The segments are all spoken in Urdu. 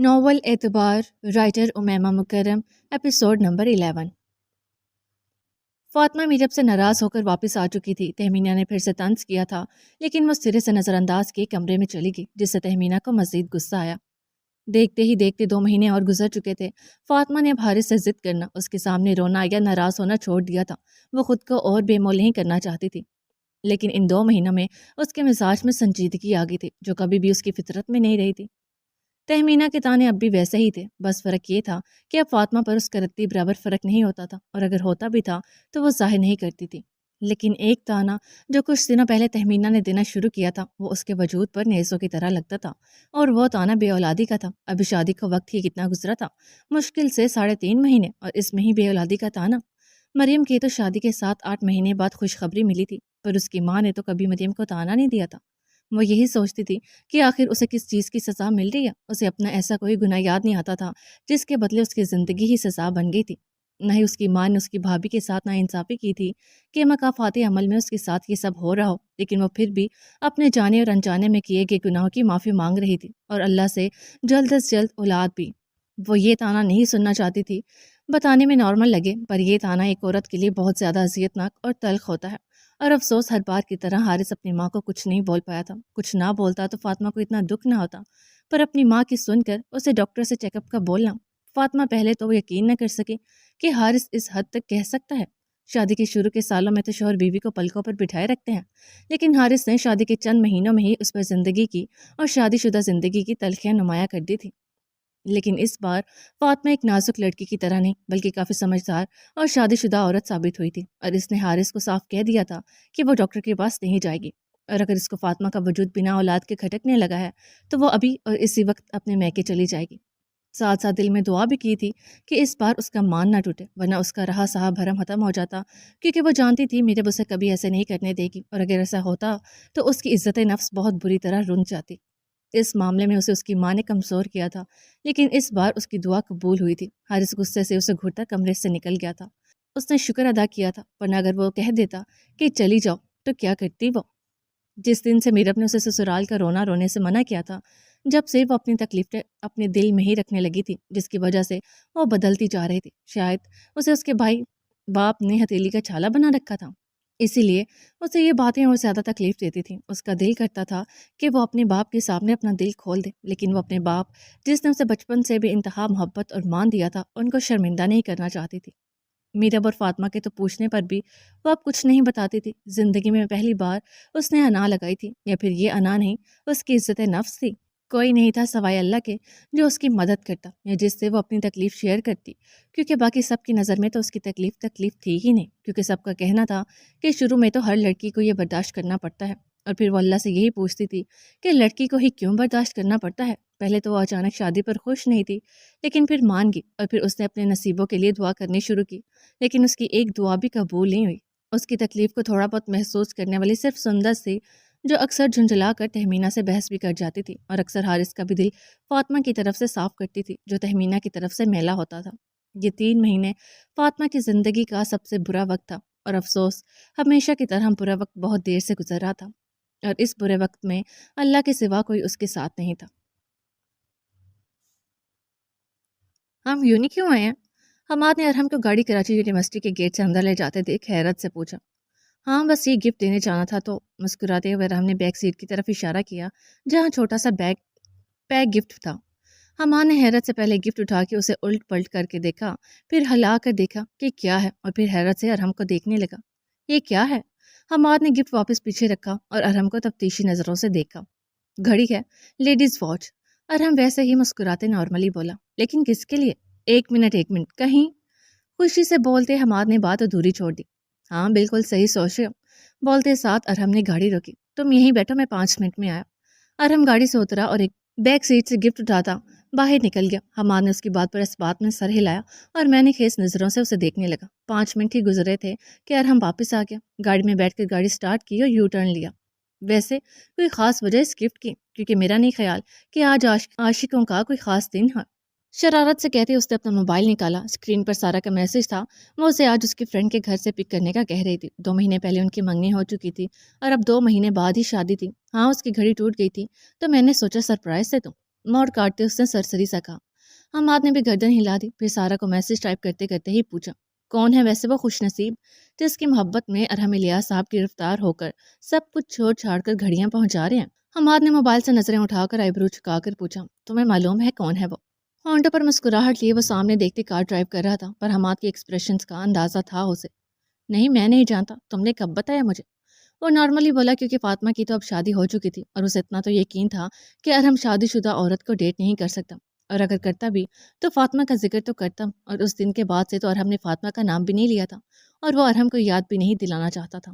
ناول اعتبار، رائٹر امیمہ مکرم، ایپیسوڈ نمبر 11۔ فاطمہ میرب سے ناراض ہو کر واپس آ چکی تھی۔ تہمینہ نے پھر سے طنز کیا تھا، لیکن وہ سرے سے نظر انداز کے کمرے میں چلی گئی، جس سے تہمینہ کو مزید غصہ آیا۔ دیکھتے ہی دیکھتے 2 مہینے اور گزر چکے تھے۔ فاطمہ نے اب حارث سے ضد کرنا، اس کے سامنے رونا یا ناراض ہونا چھوڑ دیا تھا۔ وہ خود کو اور بے مول نہیں کرنا چاہتی تھی، لیکن ان 2 مہینوں میں اس کے مزاج میں سنجیدگی آ گئی تھی، جو کبھی بھی اس کی فطرت میں نہیں رہی تھی۔ تہمینہ کے تانے اب بھی ویسے ہی تھے، بس فرق یہ تھا کہ اب فاطمہ پر اس کا رتی برابر فرق نہیں ہوتا تھا، اور اگر ہوتا بھی تھا تو وہ ظاہر نہیں کرتی تھی۔ لیکن ایک تانا جو کچھ دنوں پہلے تہمینہ نے دینا شروع کیا تھا، وہ اس کے وجود پر نیزوں کی طرح لگتا تھا، اور وہ تانا بے اولادی کا تھا۔ ابھی شادی کا وقت ہی کتنا گزرا تھا، مشکل سے 3.5 مہینے، اور اس میں ہی بے اولادی کا تانا۔ مریم کی تو شادی کے 7-8 مہینے بعد خوشخبری ملی تھی، پر اس کی ماں نے تو کبھی مریم کو تانا نہیں دیا تھا۔ وہ یہی سوچتی تھی کہ آخر اسے کس چیز کی سزا مل رہی ہے۔ اسے اپنا ایسا کوئی گناہ یاد نہیں آتا تھا جس کے بدلے اس کی زندگی ہی سزا بن گئی تھی۔ نہ ہی اس کی ماں نے اس کی بھابھی کے ساتھ ناانصافی کی تھی کہ مکافات عمل میں اس کے ساتھ یہ سب ہو رہا ہو، لیکن وہ پھر بھی اپنے جانے اور انجانے میں کیے گئے گناہوں کی معافی مانگ رہی تھی، اور اللہ سے جلد از جلد اولاد بھی۔ وہ یہ تانا نہیں سننا چاہتی تھی، بتانے میں نارمل لگے، پر یہ تانا ایک عورت کے لیے بہت زیادہ اذیت ناک اور تلخ ہوتا ہے۔ اور افسوس ہر بار کی طرح حارث اپنی ماں کو کچھ نہیں بول پایا تھا۔ کچھ نہ بولتا تو فاطمہ کو اتنا دکھ نہ ہوتا، پر اپنی ماں کی سن کر اسے ڈاکٹر سے چیک اپ کا بولنا، فاطمہ پہلے تو وہ یقین نہ کر سکی کہ حارث اس حد تک کہہ سکتا ہے۔ شادی کے شروع کے سالوں میں تو شوہر بیوی کو پلکوں پر بٹھائے رکھتے ہیں، لیکن حارث نے شادی کے چند مہینوں میں ہی اس پر زندگی کی اور شادی شدہ زندگی کی تلخیاں نمایاں کر دی تھی۔ لیکن اس بار فاطمہ ایک نازک لڑکی کی طرح نہیں، بلکہ کافی سمجھدار اور شادی شدہ عورت ثابت ہوئی تھی، اور اس نے حارث کو صاف کہہ دیا تھا کہ وہ ڈاکٹر کے پاس نہیں جائے گی، اور اگر اس کو فاطمہ کا وجود بنا اولاد کے کھٹکنے لگا ہے تو وہ ابھی اور اسی وقت اپنے میکے چلی جائے گی۔ ساتھ ساتھ دل میں دعا بھی کی تھی کہ اس بار اس کا مان نہ ٹوٹے، ورنہ اس کا رہا سہا بھرم ختم ہو جاتا، کیونکہ وہ جانتی تھی میرے اسے کبھی ایسے نہیں کرنے دے گی، اور اگر ایسا ہوتا تو اس کی عزت نفس بہت بری طرح رنج جاتی۔ اس معاملے میں اسے اس کی ماں نے کمزور کیا تھا، لیکن اس بار اس کی دعا قبول ہوئی تھی۔ حارث غصے سے اسے گھٹتا کمرے سے نکل گیا تھا۔ اس نے شکر ادا کیا تھا، ورنہ اگر وہ کہہ دیتا کہ چلی جاؤ تو کیا کرتی وہ۔ جس دن سے میرب نے اسے سسرال کا رونا رونے سے منع کیا تھا، جب سے وہ اپنی تکلیفیں اپنے دل میں ہی رکھنے لگی تھی، جس کی وجہ سے وہ بدلتی جا رہی تھی۔ شاید اسے اس کے بھائی باپ نے ہتھیلی کا چھالا بنا رکھا تھا، اسی لیے اسے یہ باتیں اور زیادہ تکلیف دیتی تھیں۔ اس کا دل کرتا تھا کہ وہ اپنے باپ کے سامنے اپنا دل کھول دے، لیکن وہ اپنے باپ جس نے اسے بچپن سے بے انتہا محبت اور مان دیا تھا، ان کو شرمندہ نہیں کرنا چاہتی تھی۔ میرب اور فاطمہ کے تو پوچھنے پر بھی وہ اب کچھ نہیں بتاتی تھی۔ زندگی میں پہلی بار اس نے انا لگائی تھی، یا پھر یہ انا نہیں، اس کی عزت نفس تھی۔ کوئی نہیں تھا سوائے اللہ کے جو اس کی مدد کرتا یا جس سے وہ اپنی تکلیف شیئر کرتی، کیونکہ باقی سب کی نظر میں تو اس کی تکلیف تھی ہی نہیں، کیونکہ سب کا کہنا تھا کہ شروع میں تو ہر لڑکی کو یہ برداشت کرنا پڑتا ہے، اور پھر وہ اللہ سے یہی پوچھتی تھی کہ لڑکی کو ہی کیوں برداشت کرنا پڑتا ہے۔ پہلے تو وہ اچانک شادی پر خوش نہیں تھی، لیکن پھر مان گئی، اور پھر اس نے اپنے نصیبوں کے لیے دعا کرنی شروع کی، لیکن اس کی ایک دعا بھی قبول نہیں ہوئی۔ اس کی تکلیف کو تھوڑا بہت محسوس کرنے والی صرف سندس تھی، جو اکثر جھنجھلا کر تہمینہ سے بحث بھی کر جاتی تھی، اور اکثر حارث کا بھی دل فاطمہ کی طرف سے صاف کرتی تھی، جو تہمینہ کی طرف سے میلا ہوتا تھا۔ یہ 3 مہینے فاطمہ کی زندگی کا سب سے برا وقت تھا، اور افسوس ہمیشہ کی طرح برا وقت بہت دیر سے گزر رہا تھا، اور اس برے وقت میں اللہ کے سوا کوئی اس کے ساتھ نہیں تھا۔ ہم یونی کیوں آئے ہیں؟ حماد نے ارحم کو گاڑی کراچی یونیورسٹی کے گیٹ سے اندر لے جاتے دیکھ حیرت سے پوچھا۔ ہاں بس یہ گفٹ دینے جانا تھا، تو مسکراتے ہوئے ارحم نے بیک سیٹ کی طرف اشارہ کیا، جہاں چھوٹا سا پیک گفٹ تھا۔ حماد نے حیرت سے پہلے گفٹ اٹھا کے اسے الٹ پلٹ کر کے دیکھا، پھر ہلا کر دیکھا کہ کیا ہے، اور پھر حیرت سے ارحم کو دیکھنے لگا۔ یہ کیا ہے؟ حماد نے گفٹ واپس پیچھے رکھا اور ارحم کو تفتیشی نظروں سے دیکھا۔ گھڑی ہے، لیڈیز واچ۔ ارحم ویسے ہی مسکراتے نارملی بولا، لیکن کس کے لیے؟ ایک منٹ کہیں؟ خوشی سے بولتے حماد نے بات ادھوری چھوڑ دی۔ ہاں بالکل صحیح سوچ رہے ہو۔ بولتے ساتھ ارحم نے گاڑی روکی۔ تم یہیں بیٹھو، میں 5 منٹ میں آیا۔ ارحم گاڑی سے اترا اور ایک بیک سیٹ سے گفٹ اٹھاتا باہر نکل گیا۔ حماد نے اس کی بات پر اس بات میں سر ہلایا اور میں نے خیز نظروں سے اسے دیکھنے لگا۔ 5 منٹ ہی گزرے تھے کہ ارحم واپس آ گیا۔ گاڑی میں بیٹھ کر گاڑی سٹارٹ کی اور یو ٹرن لیا۔ ویسے کوئی خاص وجہ اس گفٹ کی؟ کیونکہ میرا نہیں خیال کہ آج عاشقوں کا کوئی خاص دن ہے۔ شرارت سے کہتے اس نے اپنا موبائل نکالا۔ اسکرین پر سارا کا میسج تھا۔ وہ اسے آج اس کی فرینڈ کے گھر سے پک کرنے کا کہہ رہی تھی۔ 2 مہینے پہلے ان کی منگنی ہو چکی تھی، اور اب 2 مہینے بعد ہی شادی تھی۔ ہاں اس کی گھڑی ٹوٹ گئی تھی، تو میں نے سوچا سرپرائز دے دوں۔ موڑ کاٹتے اس نے سرسری سا کہا۔ حماد نے بھی گردن ہلا دی، پھر سارا کو میسج ٹائپ کرتے کرتے ہی پوچھا، کون ہے ویسے وہ خوش نصیب جس کی محبت میں ارحم الیاس صاحب گرفتار ہو کر سب کچھ چھوڑ چھاڑ کر گھڑیاں پہنچا رہے ہیں؟ حماد نے موبائل سے نظریں اٹھا کر آئی برو چکا کر پوچھا، تمہیں معلوم ہے کون ہے وہ؟ ہونٹوں پر مسکراہٹ لیے وہ سامنے دیکھتے کار ڈرائیو کر رہا تھا، پر حماد کے ایکسپریشنز کا اندازہ تھا اسے۔ نہیں، میں نہیں جانتا، تم نے کب بتایا مجھے؟ وہ نارملی بولا کیونکہ فاطمہ کی تو اب شادی ہو چکی تھی اور اسے اتنا تو یقین تھا کہ ارحم شادی شدہ عورت کو ڈیٹ نہیں کر سکتا، اور اگر کرتا بھی تو فاطمہ کا ذکر تو کرتا، اور اس دن کے بعد سے تو ارحم نے فاطمہ کا نام بھی نہیں لیا تھا اور وہ ارحم کو یاد بھی نہیں دلانا چاہتا تھا۔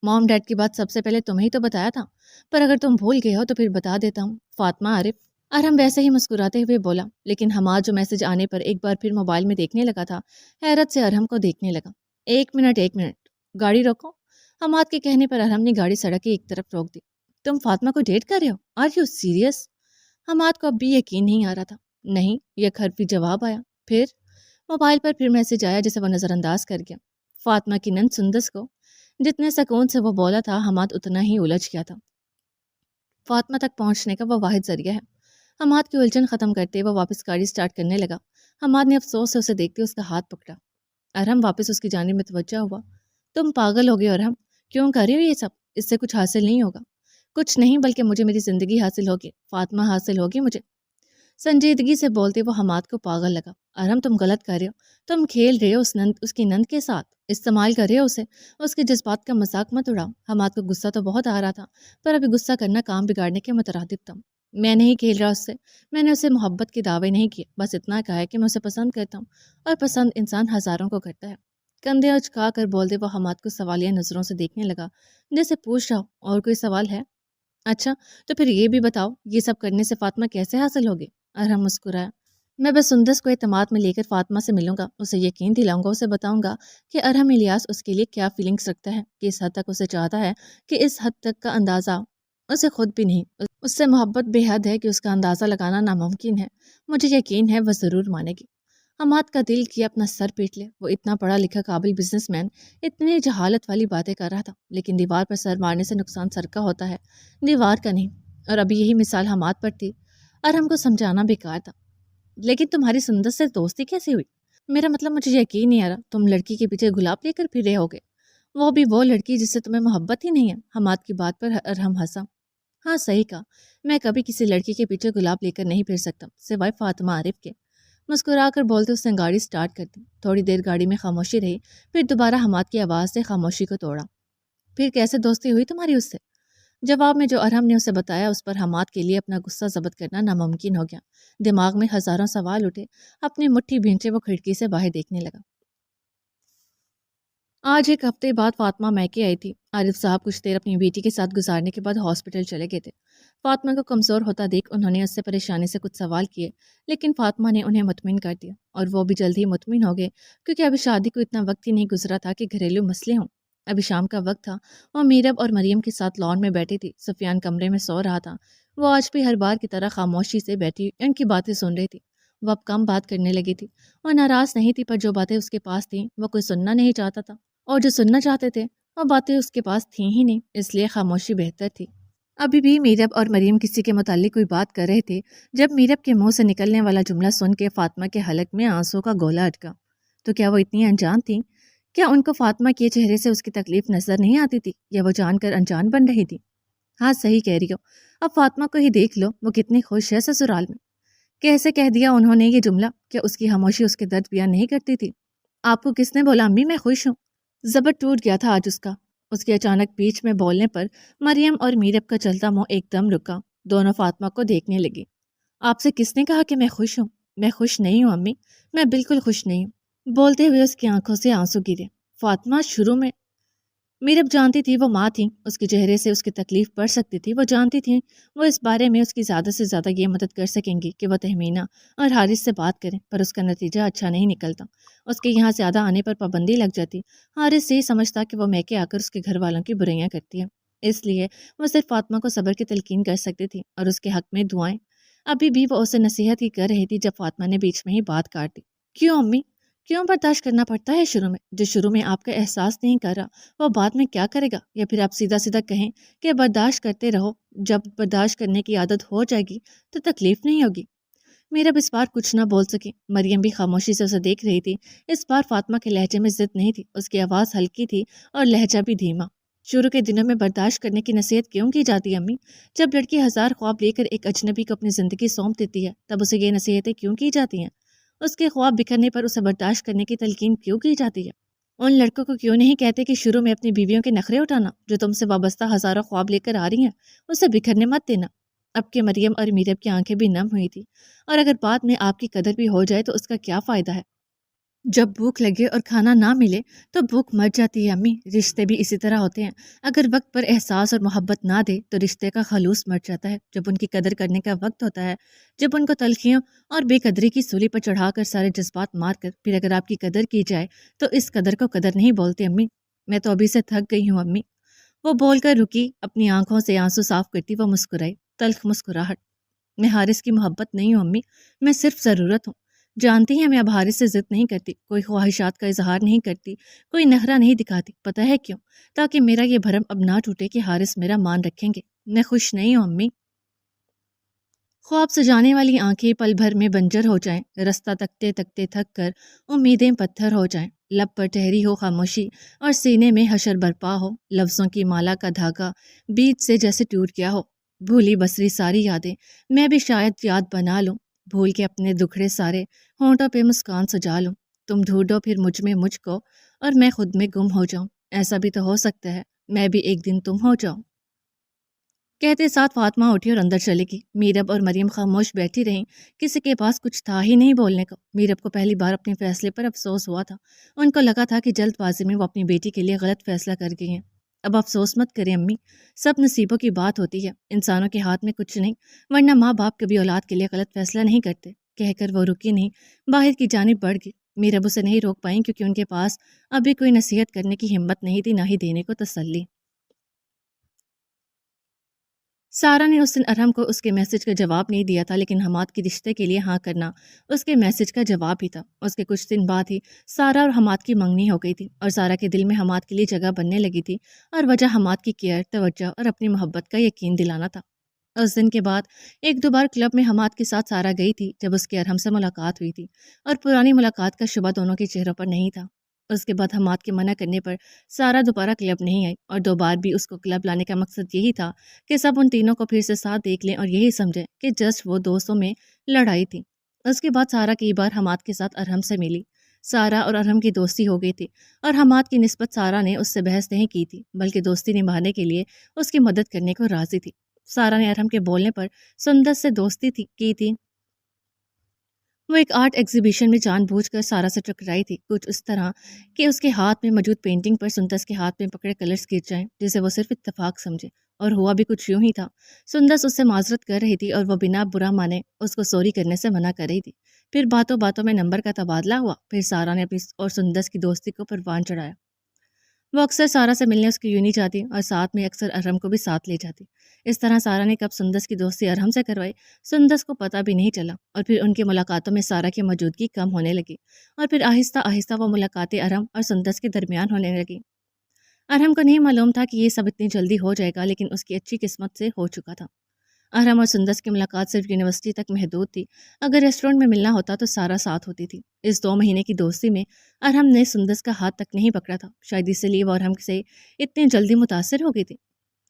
موم ڈیڈ کی بات سب سے پہلے تمہیں ہی تو بتایا تھا، پر اگر تم بھول گئے ہو تو پھر بتا دیتا ہوں، فاطمہ عارف۔ ارحم ویسے ہی مسکراتے ہوئے بولا، لیکن حماد جو میسج آنے پر ایک بار پھر موبائل میں دیکھنے لگا تھا، حیرت سے ارحم کو دیکھنے لگا۔ ایک منٹ، گاڑی روکو۔ حماد کے کہنے پر ارحم نے گاڑی سڑک کی ایک طرف روک دی۔ تم فاطمہ کو ڈیٹ کر رہے ہو؟ Are you serious? حماد کو اب بھی یقین نہیں آ رہا تھا۔ نہیں، یک حرفی جواب آیا۔ پھر موبائل پر پھر میسج آیا جسے وہ نظر انداز کر گیا۔ فاطمہ کی نند سندس کو جتنے سکون سے وہ بولا تھا، حماد اتنا ہی الجھ گیا تھا۔ فاطمہ تک پہنچنے کا وہ واحد ذریعہ ہے۔ حماد کی الجھن ختم کرتے وہ واپس گاڑی سٹارٹ کرنے لگا۔ حماد نے افسوس سے اسے دیکھتے اس کا ہاتھ پکڑا۔ ارحم واپس اس کی جانب میں توجہ ہوا۔ تم پاگل ہو گئے ارحم، کیوں کر رہے ہو یہ سب؟ اس سے کچھ حاصل نہیں ہوگا۔ کچھ نہیں، بلکہ مجھے میری زندگی حاصل ہوگی، فاطمہ حاصل ہوگی مجھے۔ سنجیدگی سے بولتے وہ حماد کو پاگل لگا۔ ارحم تم غلط کر رہے ہو، تم کھیل رہے ہو اس کی نند کے ساتھ، استعمال کر رہے ہو اسے، اس کے جذبات کا مذاق مت اڑاؤ۔ حماد کو غصہ تو بہت آ رہا تھا، پر ابھی غصہ کرنا کام بگاڑنے کے مترادف تھا۔ میں نہیں کھیل رہا اس سے، میں نے اسے محبت کے دعوے نہیں کیے، بس اتنا کہا ہے کہ میں اسے پسند کرتا ہوں، اور پسند انسان ہزاروں کو کرتا ہے۔ کندھے اچکا کر بولتے وہ حماد کو سوالیہ نظروں سے دیکھنے لگا، جیسے پوچھ رہا ہو اور کوئی سوال ہے؟ اچھا تو پھر یہ بھی بتاؤ، یہ سب کرنے سے فاطمہ کیسے حاصل ہوگی؟ ارحم مسکرایا۔ میں بس سندس کو اعتماد میں لے کر فاطمہ سے ملوں گا، اسے یقین دلاؤں گا، اسے بتاؤں گا کہ ارحم الیاس اس کے لیے کیا فیلنگس رکھتا ہے، کہ اس حد تک اسے چاہتا ہے کہ اس حد تک کا اندازہ اسے خود بھی نہیں۔ اس سے محبت بے حد ہے کہ اس کا اندازہ لگانا ناممکن ہے۔ مجھے یقین ہے وہ ضرور مانے گی۔ حماد کا دل کیا اپنا سر پیٹ لے۔ وہ اتنا پڑھا لکھا قابل بزنس مین اتنی جہالت والی باتیں کر رہا تھا، لیکن دیوار پر سر مارنے سے نقصان سر کا ہوتا ہے، دیوار کا نہیں، اور ابھی یہی مثال حماد پر تھی۔ ارحم کو سمجھانا بیکار تھا۔ لیکن تمہاری سندس سے دوستی کیسے ہوئی؟ میرا مطلب مجھے یقین نہیں آ رہا، تم لڑکی کے پیچھے گلاب لے کر پھر رہے ہوگے، وہ بھی وہ لڑکی جس سے تمہیں محبت ہی نہیں ہے۔ حماد کی بات پر ارحم ہنسا۔ ہاں صحیح کہا، میں کبھی کسی لڑکی کے پیچھے گلاب لے کر نہیں پھر سکتا، سوائے فاطمہ عارف کے۔ مسکرا کر بولتے اس نے گاڑی سٹارٹ کر دی۔ تھوڑی دیر گاڑی میں خاموشی رہی، پھر دوبارہ حماد کی آواز سے خاموشی کو توڑا۔ پھر کیسے دوستی ہوئی تمہاری اس سے؟ جواب میں جو ارحم نے اسے بتایا اس پر حماد کے لیے اپنا غصہ ضبط کرنا ناممکن ہو گیا۔ دماغ میں ہزاروں سوال اٹھے، اپنی مٹھی بھینچے وہ کھڑکی سے باہر دیکھنے لگا۔ آج ایک ہفتے بعد فاطمہ میکے آئی تھی۔ عارف صاحب کچھ دیر اپنی بیٹی کے ساتھ گزارنے کے بعد ہاسپٹل چلے گئے تھے۔ فاطمہ کو کمزور ہوتا دیکھ انہوں نے اس سے پریشانی سے کچھ سوال کیے، لیکن فاطمہ نے انہیں مطمئن کر دیا، اور وہ بھی جلد ہی مطمئن ہو گئے، کیونکہ ابھی شادی کو اتنا وقت ہی نہیں گزرا تھا کہ گھریلو مسئلے ہوں۔ ابھی شام کا وقت تھا، وہ میرب اور مریم کے ساتھ لان میں بیٹھی تھی۔ سفیان کمرے میں سو رہا تھا۔ وہ آج بھی ہر بار کی طرح خاموشی سے بیٹھی ان کی باتیں سن رہی تھی۔ وہ اب کم بات کرنے لگی تھی۔ وہ ناراض نہیں تھی، پر جو باتیں اس کے پاس تھیں وہ کوئی سننا نہیں چاہتا تھا، اور جو سننا چاہتے تھے وہ باتیں اس کے پاس تھیں ہی نہیں، اس لیے خاموشی بہتر تھی۔ ابھی بھی میرب اور مریم کسی کے متعلق کوئی بات کر رہے تھے جب میرب کے منہ سے نکلنے والا جملہ سن کے فاطمہ کے حلق میں آنسوں کا گولا اٹکا۔ تو کیا وہ اتنی انجان تھیں؟ کیا ان کو فاطمہ کے چہرے سے اس کی تکلیف نظر نہیں آتی تھی، یا وہ جان کر انجان بن رہی تھی؟ ہاں صحیح کہہ رہی ہو، اب فاطمہ کو ہی دیکھ لو، وہ کتنی خوش ہے سسرال میں۔ کیسے کہہ دیا انہوں نے یہ جملہ؟ کیا اس کی خاموشی اس کے درد بیان نہیں کرتی تھی؟ آپ کو کس نے بولا امی میں خوش ہوں؟ ضبط ٹوٹ گیا تھا آج اس کا۔ اس کے اچانک بیچ میں بولنے پر مریم اور میرب کا چلتا منہ ایک دم رکا۔ دونوں فاطمہ کو دیکھنے لگی۔ آپ سے کس نے کہا کہ میں خوش ہوں؟ میں خوش نہیں ہوں امی، میں بالکل خوش نہیں ہوں۔ بولتے ہوئے اس کی آنکھوں سے آنسو گرے۔ فاطمہ شروع میں میرب جانتی تھی وہ ماں تھی، اس کے چہرے سے اس کی تکلیف پڑ سکتی تھی۔ وہ جانتی تھی وہ اس بارے میں اس کی زیادہ سے زیادہ یہ مدد کر سکیں گی کہ وہ تہمینہ اور حارث سے بات کریں، پر اس کا نتیجہ اچھا نہیں نکلتا۔ اس کے یہاں زیادہ آنے پر پابندی لگ جاتی۔ حارث یہی سمجھتا کہ وہ میکے آ کر اس کے گھر والوں کی برائیاں کرتی ہے، اس لیے وہ صرف فاطمہ کو صبر کی تلقین کر سکتی تھی اور اس کے حق میں دعائیں۔ ابھی بھی وہ اسے نصیحت ہی کر رہی تھی جب فاطمہ نے بیچ میں ہی بات کاٹ دی۔ کیوں امی؟ کیوں برداشت کرنا پڑتا ہے شروع میں؟ جو شروع میں آپ کا احساس نہیں کر رہا وہ بعد میں کیا کرے گا؟ یا پھر آپ سیدھا سیدھا کہیں کہ برداشت کرتے رہو، جب برداشت کرنے کی عادت ہو جائے گی تو تکلیف نہیں ہوگی۔ میرا اس بار کچھ نہ بول سکی، مریم بھی خاموشی سے اسے دیکھ رہی تھی۔ اس بار فاطمہ کے لہجے میں ضد نہیں تھی، اس کی آواز ہلکی تھی اور لہجہ بھی دھیما۔ شروع کے دنوں میں برداشت کرنے کی نصیحت کیوں کی جاتی ہے امی؟ جب لڑکی ہزار خواب لے کر ایک اجنبی کو اپنی زندگی سونپ دیتی ہے تب اسے یہ نصیحتیں کیوں کی جاتی ہیں؟ اس کے خواب بکھرنے پر اسے برداشت کرنے کی تلقین کیوں کی جاتی ہے؟ ان لڑکوں کو کیوں نہیں کہتے کہ شروع میں اپنی بیویوں کے نخرے اٹھانا، جو تم سے وابستہ ہزاروں خواب لے کر آ رہی ہیں اسے بکھرنے مت دینا؟ اب کہ مریم اور میرب کی آنکھیں بھی نم ہوئی تھی، اور اگر بعد میں آپ کی قدر بھی ہو جائے تو اس کا کیا فائدہ ہے؟ جب بھوک لگے اور کھانا نہ ملے تو بھوک مر جاتی ہے امی، رشتے بھی اسی طرح ہوتے ہیں۔ اگر وقت پر احساس اور محبت نہ دے تو رشتے کا خلوص مر جاتا ہے۔ جب ان کی قدر کرنے کا وقت ہوتا ہے، جب ان کو تلخیوں اور بے قدری کی سولی پر چڑھا کر سارے جذبات مار کر پھر اگر آپ کی قدر کی جائے تو اس قدر کو قدر نہیں بولتے امی۔ میں تو ابھی سے تھک گئی ہوں امی۔ وہ بول کر رکی، اپنی آنکھوں سے آنسو صاف کرتی وہ مسکرائی، تلخ مسکراہٹ۔ میں حارث کی محبت نہیں ہوں امی، میں صرف ضرورت ہوں۔ جانتی ہیں میں اب حارث سے ضد نہیں کرتی، کوئی خواہشات کا اظہار نہیں کرتی، کوئی نخرہ نہیں دکھاتی۔ پتہ ہے کیوں؟ تاکہ میرا یہ بھرم اب نہ ٹوٹے کہ حارث میرا مان رکھیں گے۔ میں خوش نہیں ہوں امی۔ خواب سجانے والی آنکھیں پل بھر میں بنجر ہو جائیں، رستہ تکتے تکتے تھک کر امیدیں پتھر ہو جائیں، لب پر ٹھہری ہو خاموشی اور سینے میں حشر برپا ہو، لفظوں کی مالا کا دھاگا بیچ سے جیسے ٹوٹ گیا ہو، بھولی بسری ساری یادیں میں بھی شاید یاد بنا لوں، بھول کے اپنے دکھڑے سارے ہونٹوں پہ مسکان سجا لوں، تم ڈھونڈو پھر مجھ میں مجھ کو اور میں خود میں گم ہو جاؤں، ایسا بھی تو ہو سکتا ہے میں بھی ایک دن تم ہو جاؤں۔ کہتے ساتھ فاطمہ اٹھی اور اندر چلے گی۔ میرب اور مریم خاموش بیٹھی رہیں، کسی کے پاس کچھ تھا ہی نہیں بولنے کو۔ میرب کو پہلی بار اپنے فیصلے پر افسوس ہوا تھا، ان کو لگا تھا کہ جلد بازی میں وہ اپنی بیٹی کے لیے غلط فیصلہ کر گئی ہیں۔ اب افسوس مت کریں امی، سب نصیبوں کی بات ہوتی ہے، انسانوں کے ہاتھ میں کچھ نہیں، ورنہ ماں باپ کبھی اولاد کے لیے غلط فیصلہ نہیں کرتے۔ کہہ کر وہ رکی نہیں، باہر کی جانب بڑھ گئی۔ میرب اسے نہیں روک پائیں کیونکہ ان کے پاس ابھی کوئی نصیحت کرنے کی ہمت نہیں تھی، نہ ہی دینے کو تسلی۔ سارا نے اس دن ارحم کو اس کے میسج کا جواب نہیں دیا تھا، لیکن حماد کے رشتے کے لیے ہاں کرنا اس کے میسج کا جواب ہی تھا۔ اس کے کچھ دن بعد ہی سارا اور حماد کی منگنی ہو گئی تھی، اور سارا کے دل میں حماد کے لیے جگہ بننے لگی تھی، اور وجہ حماد کی کیئر، توجہ اور اپنی محبت کا یقین دلانا تھا۔ اس دن کے بعد ایک دو بار کلب میں حماد کے ساتھ سارا گئی تھی، جب اس کے ارحم سے ملاقات ہوئی تھی، اور پرانی ملاقات کا شبہ دونوں کے چہروں پر نہیں تھا۔ اس کے بعد حماد کے منع کرنے پر سارا دوبارہ کلب نہیں آئی، اور دو بار بھی اس کو کلب لانے کا مقصد یہی تھا کہ سب ان تینوں کو پھر سے ساتھ دیکھ لیں اور یہی سمجھیں کہ جسٹ وہ دوستوں میں لڑائی تھی۔ اس کے بعد سارا کئی بار حماد کے ساتھ ارحم سے ملی، سارا اور ارحم کی دوستی ہو گئی تھی، اور حماد کی نسبت سارا نے اس سے بحث نہیں کی تھی، بلکہ دوستی نبھانے کے لیے اس کی مدد کرنے کو راضی تھی۔ سارا نے ارحم کے بولنے پر سندس سے دوستی کی تھی۔ وہ ایک آرٹ ایگزیبیشن میں جان بوجھ کر سارا سے ٹکرائی تھی، کچھ اس طرح کہ اس کے ہاتھ میں موجود پینٹنگ پر سندس کے ہاتھ میں پکڑے کلرز گر جائیں، جسے وہ صرف اتفاق سمجھے، اور ہوا بھی کچھ یوں ہی تھا۔ سندس اس سے معذرت کر رہی تھی اور وہ بنا برا مانے اس کو سوری کرنے سے منع کر رہی تھی۔ پھر باتوں باتوں میں نمبر کا تبادلہ ہوا، پھر سارا نے اپنی اور سندس کی دوستی کو پروان چڑھایا۔ وہ اکثر سارا سے ملنے اس کی یونی جاتی اور ساتھ میں اکثر ارحم کو بھی ساتھ لے جاتی۔ اس طرح سارا نے کب سندس کی دوستی ارحم سے کروائی، سندس کو پتہ بھی نہیں چلا، اور پھر ان کی ملاقاتوں میں سارا کی موجودگی کم ہونے لگی، اور پھر آہستہ آہستہ وہ ملاقاتیں ارحم اور سندس کے درمیان ہونے لگی۔ ارحم کو نہیں معلوم تھا کہ یہ سب اتنی جلدی ہو جائے گا، لیکن اس کی اچھی قسمت سے ہو چکا تھا۔ ارحم اور سندس کی ملاقات صرف یونیورسٹی تک محدود تھی، اگر ریسٹورنٹ میں ملنا ہوتا تو سارا ساتھ ہوتی تھی۔ اس 2 مہینے کی دوستی میں ارحم نے سندس کا ہاتھ تک نہیں پکڑا تھا، شاید اسی لیے وہ ارحم سے اتنی جلدی متاثر ہو گئی تھی،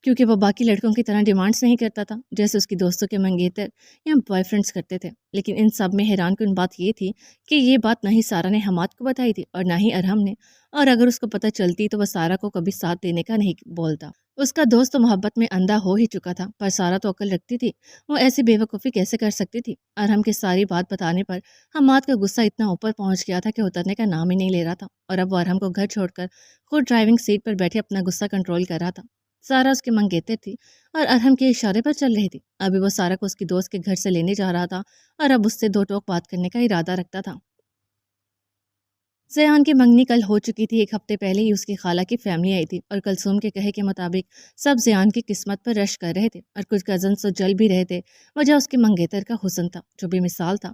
کیونکہ وہ باقی لڑکوں کی طرح ڈیمانڈس نہیں کرتا تھا جیسے اس کی دوستوں کے منگیتر یا بوائے فرینڈس کرتے تھے۔ لیکن ان سب میں حیران کن بات یہ تھی کہ یہ بات نہ ہی سارا نے حماد کو بتائی تھی اور نہ ہی ارحم نے، اور اگر اس کو پتہ چلتی تو وہ سارا کو کبھی ساتھ دینے کا نہیں بولتا۔ اس کا دوست تو محبت میں اندھا ہو ہی چکا تھا، پر سارا تو عقل رکھتی تھی، وہ ایسی بے وقوفی کیسے کر سکتی تھی؟ ارحم کی ساری بات بتانے پر حماد کا غصہ اتنا اوپر پہنچ گیا تھا کہ اترنے کا نام ہی نہیں لے رہا تھا، اور اب وہ ارحم کو گھر چھوڑ کر خود ڈرائیونگ سیٹ پر بیٹھے اپنا غصہ کنٹرول کر رہا تھا۔ سارا اس کے منگیتر تھی اور ارحم کے اشارے پر چل رہی تھی۔ ابھی وہ سارا کو اس کی دوست کے گھر سے لینے جا رہا تھا، اور اب اس سے 2 ٹوک بات کرنے کا ارادہ رکھتا تھا۔ زیان کی منگنی کل ہو چکی تھی، 1 ہفتے پہلے ہی اس کی خالہ کی فیملی آئی تھی، اور کلثوم کے کہے کے مطابق سب زیان کی قسمت پر رش کر رہے تھے، اور کچھ کزنس تو جل بھی رہے تھے۔ وجہ اس کے منگیتر کا حسن تھا جو بے مثال تھا۔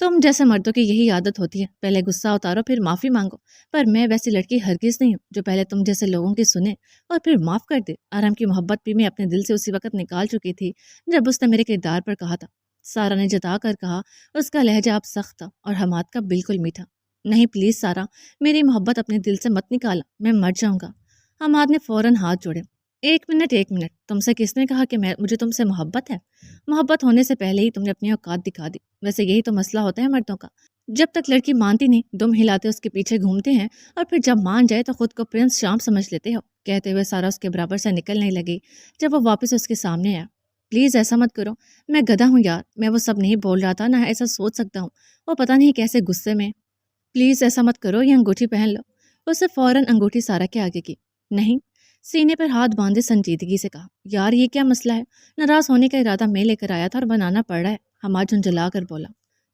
تم جیسے مردوں کی یہی عادت ہوتی ہے، پہلے غصہ اتارو پھر معافی مانگو، پر میں ویسی لڑکی ہرگز نہیں ہوں جو پہلے تم جیسے لوگوں کی سنے اور پھر معاف کر دے۔ آرام کی محبت بھی میں اپنے دل سے اسی وقت نکال چکی تھی جب اس نے میرے کردار پر کہا تھا۔ سارا نے جتا کر کہا، اس کا لہجہ اب سخت تھا اور حماد کا بالکل میٹھا۔ نہیں پلیز سارا، میری محبت اپنے دل سے مت نکالا، میں مر جاؤں گا۔ حماد نے فوراً ہاتھ جوڑے۔ ایک منٹ، تم سے کس نے کہا کہ مجھے تم سے محبت ہے؟ محبت ہونے سے پہلے ہی تم نے اپنی اوقات دکھا دی۔ ویسے یہی تو مسئلہ ہوتا ہے مردوں کا، جب تک لڑکی مانتی نہیں دم ہلاتے اس کے پیچھے گھومتے ہیں، اور پھر جب مان جائے تو خود کو پرنس شام سمجھ لیتے ہو۔ کہتے ہوئے سارا اس کے برابر سے نکلنے لگی جب وہ واپس اس کے سامنے آیا۔ پلیز ایسا مت کرو، میں گدھا ہوں یار، میں وہ سب نہیں بول رہا تھا، نہ ایسا سوچ سکتا ہوں۔ وہ پتہ نہیں کیسے غصے میں۔ پلیز ایسا مت کرو، یہ انگوٹھی پہن لو۔ اسے فوراً انگوٹھی سارا کے آگے کی۔ نہیں، سینے پر ہاتھ باندھے سنجیدگی سے کہا، یار یہ کیا مسئلہ ہے؟ ناراض ہونے کا ارادہ میں لے کر آیا تھا اور بنانا پڑ رہا ہے۔ حماد جھنجھلا کر بولا،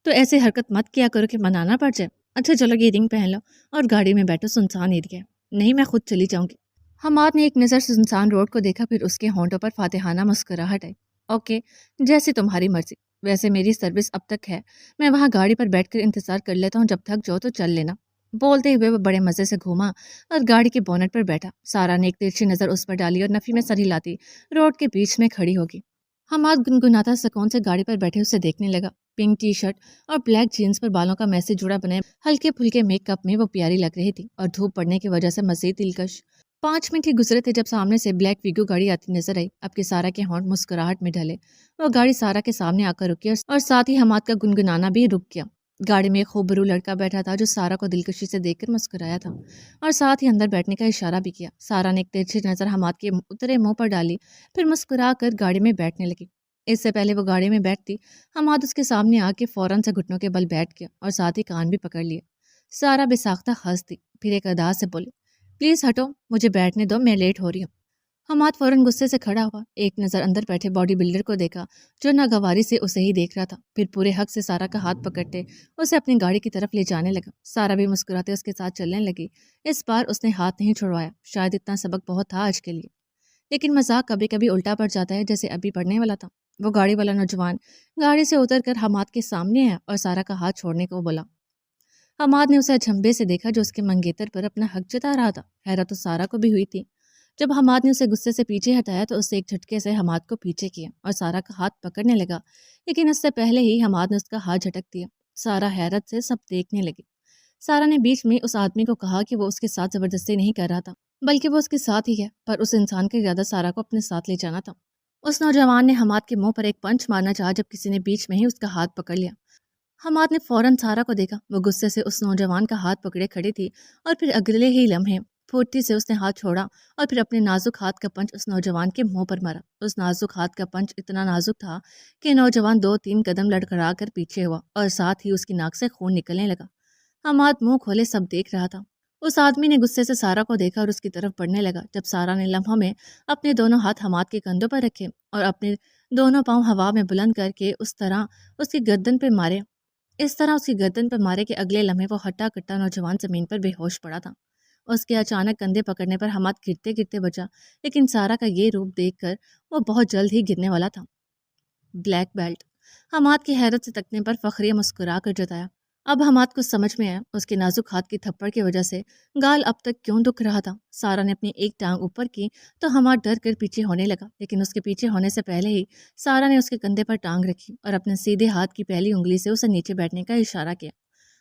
تو ایسے حرکت مت کیا کرو کہ منانا پڑ جائے۔ اچھا چلو یہ رنگ پہن لو اور گاڑی میں بیٹھو، سنسان ایریا ہے۔ نہیں میں خود چلی جاؤں گی۔ حماد نے ایک نظر سنسان روڈ کو دیکھا، پھر اس کے ہونٹوں پر فاتحانہ مسکراہٹ آئی۔ اوکے، جیسی تمہاری مرضی، ویسے میری سروس اب تک ہے، میں وہاں گاڑی پر بیٹھ کر انتظار کر لیتا ہوں، جب تھک جاؤ تو چل لینا۔ بولتے ہوئے وہ بڑے مزے سے گھوما اور گاڑی کے بونٹ پر بیٹھا۔ سارا نے ایک ترچھی نظر اس پر ڈالی اور نفی میں سر ہلاتی روڈ کے بیچ میں کھڑی ہوگی۔ حماد گنگناتا سکون سے گاڑی پر بیٹھے اسے دیکھنے لگا۔ پنک ٹی شرٹ اور بلیک جینز پر بالوں کا میسی جوڑا بنے ہلکے پھلکے میک اپ میں وہ پیاری لگ رہی تھی، اور دھوپ پڑنے کی وجہ سے مزید دلکش۔ 5 منٹ ہی گزرے تھے جب سامنے سے بلیک ویگو گاڑی آتی نظر آئی۔ اب کی سارا کے ہونٹ مسکراہٹ میں ڈھلے۔ وہ گاڑی سارا کے سامنے آ کر رکی اور ساتھ ہی حماد کا گنگنانا بھی رک گیا۔ گاڑی میں ایک خوبرو لڑکا بیٹھا تھا جو سارا کو دلکشی سے دیکھ کر مسکرایا تھا اور ساتھ ہی اندر بیٹھنے کا اشارہ بھی کیا۔ سارا نے ایک ترچھی نظر حماد کے اترے منہ پر ڈالی، پھر مسکرا کر گاڑی میں بیٹھنے لگی۔ اس سے پہلے وہ گاڑی میں بیٹھتی، حماد اس کے سامنے آ کے فوراً سے گھٹنوں کے بل بیٹھ گیا اور ساتھ ہی کان بھی پکڑ لیے۔ سارا بے ساختہ ہنس دی، پھر ایک ادا سے بولی، پلیز ہٹو، مجھے بیٹھنے دو، میں لیٹ ہو رہی ہوں۔ حماد فوراً غصے سے کھڑا ہوا، ایک نظر اندر بیٹھے باڈی بلڈر کو دیکھا جو ناگواری سے اسے ہی دیکھ رہا تھا، پھر پورے حق سے سارا کا ہاتھ پکڑتے اسے اپنی گاڑی کی طرف لے جانے لگا۔ سارا بھی مسکراتے اس کے ساتھ چلنے لگی۔ اس بار اس نے ہاتھ نہیں چھڑوایا، شاید اتنا سبق بہت تھا آج کے لیے، لیکن مذاق کبھی کبھی الٹا پڑ جاتا ہے، جیسے ابھی پڑھنے والا تھا۔ وہ گاڑی والا نوجوان گاڑی سے اتر کر حماد کے سامنے آیا اور سارا کا ہاتھ چھوڑنے کو بولا۔ حماد نے اسے اچھمبے سے دیکھا جو اس کے منگیتر پر اپنا حق جتا رہا تھا۔ حیرت تو سارا کو بھی ہوئی تھی۔ جب حماد نے اسے غصے سے پیچھے ہٹایا تو اسے ایک جھٹکے سے حماد کو پیچھے کیا اور سارا کا ہاتھ پکڑنے لگا، لیکن اس سے پہلے ہی حماد نے اس کا ہاتھ جھٹک دیا۔ سارا حیرت سے سب دیکھنے لگی۔ سارا نے بیچ میں اس آدمی کو کہا کہ وہ اس کے ساتھ زبردستی نہیں کر رہا تھا، بلکہ وہ اس کے ساتھ ہی ہے، پر اس انسان کا ارادہ سارا کو اپنے ساتھ لے جانا تھا۔ اس نوجوان نے حماد کے منہ پر ایک پنچ مارنا چاہا جب کسی نے بیچ میں ہی اس کا ہاتھ پکڑ لیا۔ حماد نے فوراً سارا کو دیکھا، وہ غصے سے اس نوجوان کا ہاتھ پکڑے کھڑی تھی، اور پھر اگلے ہی لمحے پھرتی سے اس نے ہاتھ چھوڑا اور پھر اپنے نازک ہاتھ کا پنچ اس نوجوان کے منہ پر مارا۔ اس نازک ہاتھ کا پنچ اتنا نازک تھا کہ نوجوان 2-3 قدم لڑکھڑا کر پیچھے ہوا اور ساتھ ہی اس کی ناک سے خون نکلنے لگا۔ حماد منہ کھولے سب دیکھ رہا تھا۔ اس آدمی نے غصے سے سارا کو دیکھا اور اس کی طرف بڑھنے لگا۔ جب سارا نے لمحوں میں اپنے دونوں ہاتھ حماد کے کندھوں پر رکھے اور اپنے دونوں پاؤں ہوا میں بلند کر کے اس طرح اس کی گردن پہ مارے کہ اگلے لمحے وہ ہٹا کٹا نوجوان زمین پر بے ہوش پڑا تھا۔ اس کے اچانک کندھے پکڑنے پر حماد گرتے گرتے بچا، لیکن سارا کا یہ روپ دیکھ کر وہ بہت جلد ہی گرنے والا تھا۔ بلیک بیلٹ، حماد کی حیرت سے تکنے پر فخریہ مسکرا کر جتایا۔ اب حماد کو سمجھ میں آیا اس کے نازک ہاتھ کی تھپڑ کی وجہ سے گال اب تک کیوں دکھ رہا تھا۔ سارا نے اپنی ایک ٹانگ اوپر کی تو حماد ڈر کر پیچھے ہونے لگا، لیکن اس کے پیچھے ہونے سے پہلے ہی سارا نے اس کے کندھے پر ٹانگ رکھی اور اپنے سیدھے ہاتھ کی پہلی انگلی سے اسے نیچے بیٹھنے کا اشارہ کیا۔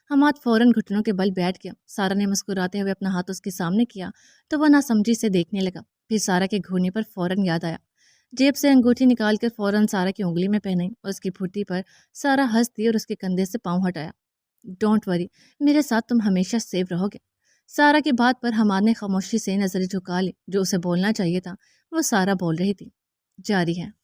حماد فوراً گھٹنوں کے بل بیٹھ گیا۔ سارا نے مسکراتے ہوئے اپنا ہاتھ اس کے سامنے کیا تو وہ ناسمجھی سے دیکھنے لگا، پھر سارا کے گھورنے پر فوراً یاد آیا۔ جیب سے انگوٹھی نکال کر فوراً سارا کی انگلی میں پہنائی اور اس کی پھٹی پر سارا ہنس دی اور اس کے کندھے سے پاؤں ہٹایا۔ ڈونٹ وری، میرے ساتھ تم ہمیشہ سیف رہو گے۔ سارا کی بات پر حماد نے خاموشی سے نظریں جھکا لی۔ جو اسے بولنا چاہیے تھا وہ سارا بول رہی تھی۔ جاری ہے۔